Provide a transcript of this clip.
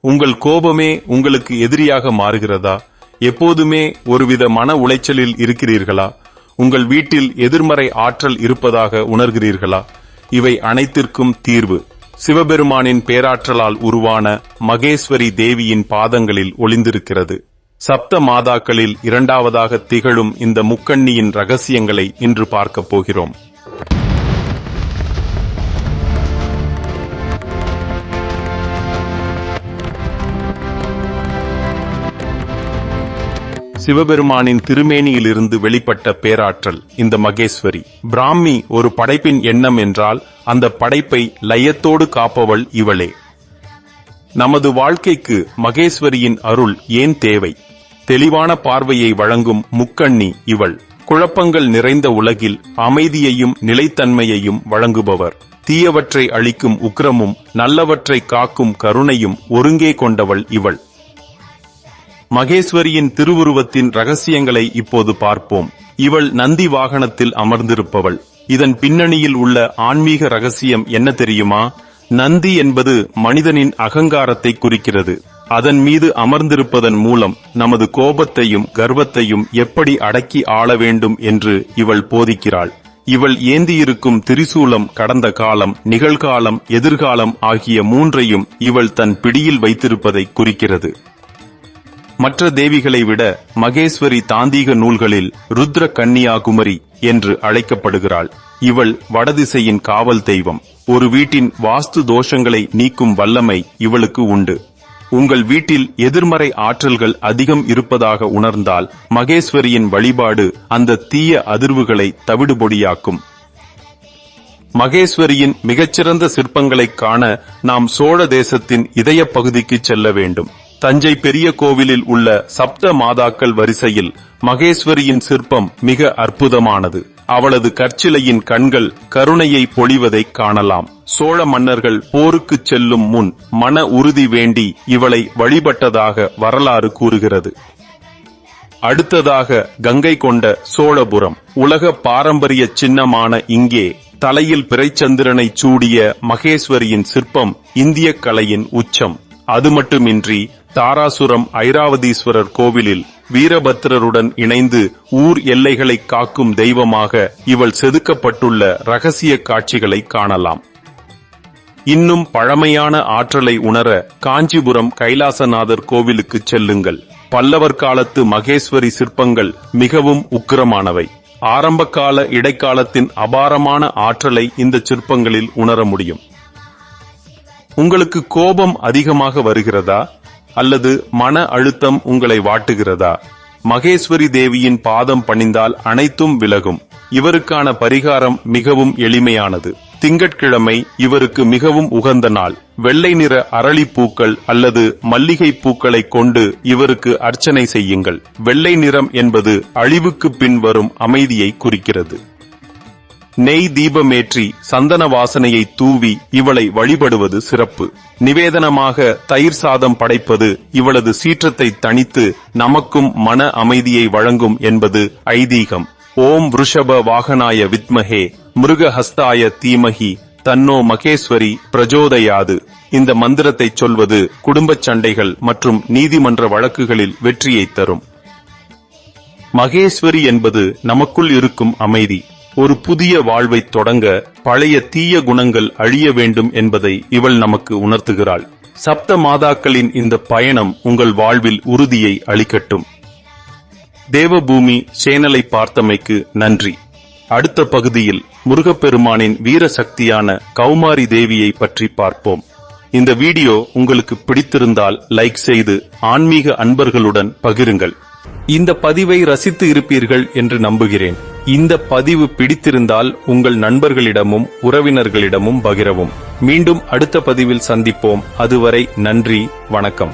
உங்கள் கோபமே உங்களுக்கு எதிரியாக மாறுகிறதா? எப்போதுமே ஒருவித மன உளைச்சலில் இருக்கிறீர்களா? உங்கள் வீட்டில் எதிர்மறை ஆற்றல் இருப்பதாக உணர்கிறீர்களா? இவை அனைத்திற்கும் தீர்வு சிவபெருமானின் பேராற்றலால் உருவான மகேஸ்வரி தேவியின் பாதங்களில் ஒளிந்திருக்கிறது. சப்த மாதாக்களில் இரண்டாவதாக திகழும் இந்த முக்கண்ணியின் ரகசியங்களை இன்று பார்க்கப் போகிறோம். சிவபெருமானின் திருமேனியிலிருந்து வெளிப்பட்ட பேராற்றல் இந்த மகேஸ்வரி. பிராமி ஒரு படைப்பின் எண்ணம் என்றால் அந்த படைப்பை லயத்தோடு காப்பவள் இவளே. நமது வாழ்க்கைக்கு மகேஸ்வரியின் அருள் ஏன் தேவை? தெளிவான பார்வையை வழங்கும் முக்கண்ணி இவள். குழப்பங்கள் நிறைந்த உலகில் அமைதியையும் நிலைத்தன்மையையும் வழங்குபவர். தீயவற்றை அழிக்கும் உக்கிரமும் நல்லவற்றை காக்கும் கருணையும் ஒருங்கே கொண்டவள் இவள். மகேஸ்வரியின் திருவுருவத்தின் ரகசியங்களை இப்போது பார்ப்போம். இவள் நந்தி வாகனத்தில் அமர்ந்திருப்பவள். இதன் பின்னணியில் உள்ள ஆன்மீக ரகசியம் என்ன தெரியுமா? நந்தி என்பது மனிதனின் அகங்காரத்தை குறிக்கிறது. அதன் மீது அமர்ந்திருப்பதன் மூலம் நமது கோபத்தையும் கர்வத்தையும் எப்படி அடக்கி ஆள வேண்டும் என்று இவள் போதிக்கிறாள். இவள் ஏந்தியிருக்கும் திரிசூலம் கடந்த காலம், நிகழ்காலம், எதிர்காலம் ஆகிய மூன்றையும் இவள் தன் பிடியில் வைத்திருப்பதை குறிக்கிறது. மற்ற தேவிகளை விட மகேஸ்வரி தாந்தீக நூல்களில் ருத்ர கன்னியாகுமரி என்று அழைக்கப்படுகிறாள். இவள் வடதிசையின் காவல் தெய்வம். ஒரு வீட்டின் வாஸ்து தோஷங்களை நீக்கும் வல்லமை இவளுக்கு உண்டு. உங்கள் வீட்டில் எதிர்மறை ஆற்றல்கள் அதிகம் இருப்பதாக உணர்ந்தால் மகேஸ்வரியின் வழிபாடு அந்த தீய அதிர்வுகளை தவிடுபொடியாக்கும். மகேஸ்வரியின் மிகச்சிறந்த சிற்பங்களை காண நாம் சோழ தேசத்தின் இதய பகுதிக்கு செல்ல வேண்டும். தஞ்சை பெரிய கோவிலில் உள்ள சப்த மாதாக்கள் வரிசையில் மகேஸ்வரியின் சிற்பம் மிக அற்புதமானது. அவளது கற்சிலையின் கண்கள் கருணையை பொழிவதை காணலாம். சோழ மன்னர்கள் போருக்கு செல்லும் முன் மன உறுதி வேண்டி இவளை வழிபட்டதாக வரலாறு கூறுகிறது. அடுத்ததாக கங்கை கொண்ட சோழபுரம். உலக பாரம்பரிய சின்னமான இங்கே தலையில் பிறைச்சந்திரனை சூடிய மகேஸ்வரியின் சிற்பம் இந்திய கலையின் உச்சம். அது மட்டுமின்றி தாராசுரம் ஐராவதீஸ்வரர் கோவிலில் வீரபத்ரருடன் இணைந்து ஊர் எல்லைகளை காக்கும் தெய்வமாக இவள் செதுக்கப்பட்டுள்ள ரகசிய காட்சிகளை காணலாம். இன்னும் பழமையான ஆற்றலை உணர காஞ்சிபுரம் கைலாசநாதர் கோவிலுக்கு செல்லுங்கள். பல்லவர் காலத்து மகேஸ்வரி சிற்பங்கள் மிகவும் உக்கிரமானவை. ஆரம்பகால இடைக்காலத்தின் அபாரமான ஆற்றலை இந்த சிற்பங்களில் உணர முடியும். உங்களுக்கு கோபம் அதிகமாக வருகிறதா? அல்லது மன அழுத்தம் உங்களை வாட்டுகிறதா? மகேஸ்வரி தேவியின் பாதம் பணிந்தால் அனைத்தும் விலகும். இவருக்கான பரிகாரம் மிகவும் எளிமையானது. திங்கட்கிழமை இவருக்கு மிகவும் உகந்த நாள். வெள்ளை நிற அரளிப்பூக்கள் அல்லது மல்லிகை பூக்களை கொண்டு இவருக்கு அர்ச்சனை செய்யுங்கள். வெள்ளை நிறம் என்பது அழிவுக்கு பின் வரும் அமைதியை குறிக்கிறது. நெய் தீபமேற்றி சந்தன வாசனையை தூவி இவளை வழிபடுவது சிறப்பு. நிவேதனமாக தயிர் சாதம் படைப்பது இவளது சீற்றத்தை தணித்து நமக்கும் மன அமைதியை வழங்கும் என்பது ஐதீகம். ஓம் வ்ருஷப வாகனாய வித்மஹே மிருகஹஸ்தாய தீமஹி தன்னோ மகேஸ்வரி பிரஜோதயாது. இந்த மந்திரத்தை சொல்வது குடும்பச் சண்டைகள் மற்றும் நீதிமன்ற வழக்குகளில் வெற்றியை தரும். மகேஸ்வரி என்பது நமக்குள் இருக்கும் அமைதி. ஒரு புதிய வாழ்வை தொடங்க பழைய தீய குணங்கள் அழிய வேண்டும் என்பதை இவள் நமக்கு உணர்த்துகிறாள். சப்த மாதாக்களின் இந்த பயணம் உங்கள் வாழ்வில் உறுதியை அளிக்கட்டும். தேவபூமி சேனலை பார்த்தமைக்கு நன்றி. அடுத்த பகுதியில் முருகப்பெருமானின் வீர சக்தியான கௌமாரி தேவியை பற்றி பார்ப்போம். இந்த வீடியோ உங்களுக்கு பிடித்திருந்தால் லைக் செய்து ஆன்மீக அன்பர்களுடன் பகிருங்கள். இந்த பதிவை ரசித்து இருப்பீர்கள் என்று நம்புகிறேன். இந்த பதிவு பிடித்திருந்தால் உங்கள் நண்பர்களிடமும் உறவினர்களிடமும் பகிரவும். மீண்டும் அடுத்த பதிவில் சந்திப்போம். அதுவரை நன்றி, வணக்கம்.